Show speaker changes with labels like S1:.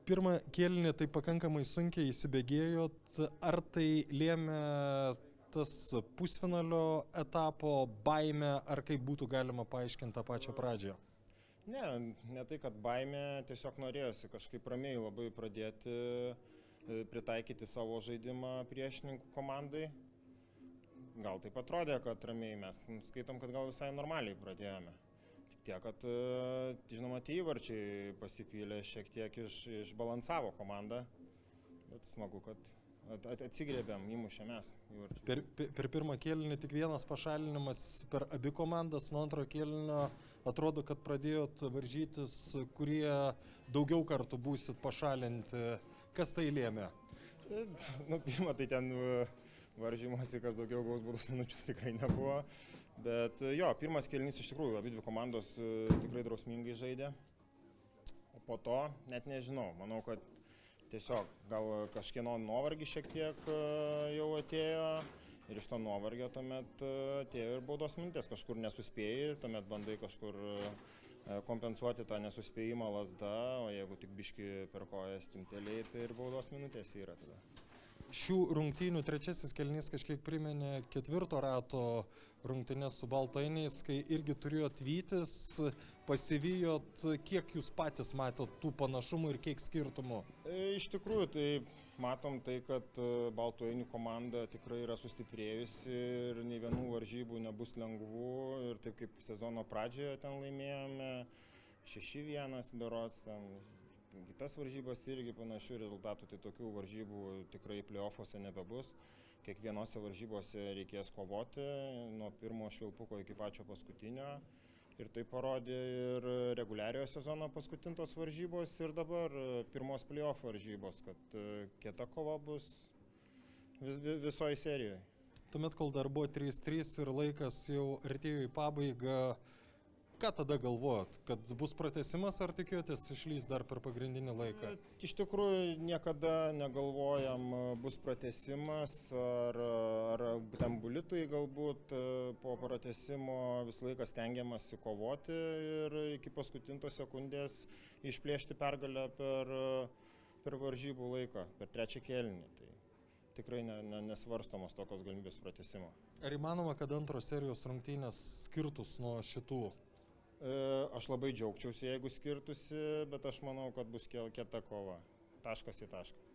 S1: Pirmą kėlinį tai pakankamai sunkiai įsibėgėjot. Ar tai lėmė tas pusfinalio etapo baimė, ar kaip būtų galima paaiškinti tą pačią pradžią?
S2: Ne tai, kad baimė, tiesiog norėjosi kažkaip ramiai labai pradėti pritaikyti savo žaidimą priešininkų komandai. Gal taip atrodė, kad ramiai mes skaitom, kad gal visai normaliai pradėjome. Tik tiek, kad, žinoma, tie įvarčiai pasipylė, šiek tiek išbalansavo komandą, bet smagu, kad atsigriebėm, įmušėm mes įvarčiai.
S1: Per pirmą kėlinį tik vienas pašalinimas per abi komandas, nuo antro kėlinio atrodo, kad pradėjot varžytis, kurie daugiau kartų būsit pašalinti. Kas tai lėmė?
S2: Pirma, tai ten varžymosi, kas daugiau gaus baudos minučių, tikrai nebuvo. Bet jo, pirmas kėlinys iš tikrųjų, abi dvi komandos tikrai drausmingai žaidė. O po to, net nežinau, manau, kad tiesiog gal kažkieno nuovargis šiek tiek jau atėjo ir iš to nuovargio tuomet atėjo ir baudos minutės, kažkur nesuspėjai, tuomet bandai kažkur kompensuoti tą nesuspėjimą lazda, o jeigu tik biški per koją stimteliai, tai ir baudos minutės yra tada.
S1: Šių rungtynių trečiasis kėlinys kažkiek priminė ketvirto rato rungtynes su baltainiais, kai irgi turėjot vytis, pasivijot, kiek jūs patys matot tų panašumų ir kiek skirtumų?
S2: Iš tikrųjų, tai matom tai, kad baltainių komanda tikrai yra sustiprėjusi ir nei vienų varžybų nebus lengvų ir taip kaip sezono pradžioje ten laimėjome 6-1 berods ten. Kitas varžybas irgi panašių rezultatų, tai tokių varžybų tikrai play-offuose nebebus. Kiekvienose varžybose reikės kovoti nuo pirmo švilpuko iki pačio paskutinio. Ir tai parodė ir reguliariojo sezono paskutintos varžybos ir dabar pirmos play-off varžybos, kad kieta kova bus visoje serijoje.
S1: Tuomet, kol dar buvo 3-3 ir laikas jau artėjo į pabaigą, ką tada galvojot, kad bus pratęsimas ar tikėjotės išlys dar per pagrindinį laiką?
S2: Iš tikrųjų niekada negalvojam, bus pratęsimas ar ten bulitui galbūt po pratęsimo visą laiką stengiamasi kovoti ir iki paskutintos sekundės išplėšti pergalę per varžybų laiką, per trečią kėlinį. Tai tikrai nesvarstomos tokios galimybės pratęsimo.
S1: Ar įmanoma, kad antros serijos rungtynės skirtus nuo šitų?
S2: Aš labai džiaugčiausi, jeigu skirtusi, bet aš manau, kad bus kieta kova. Taškas į tašką.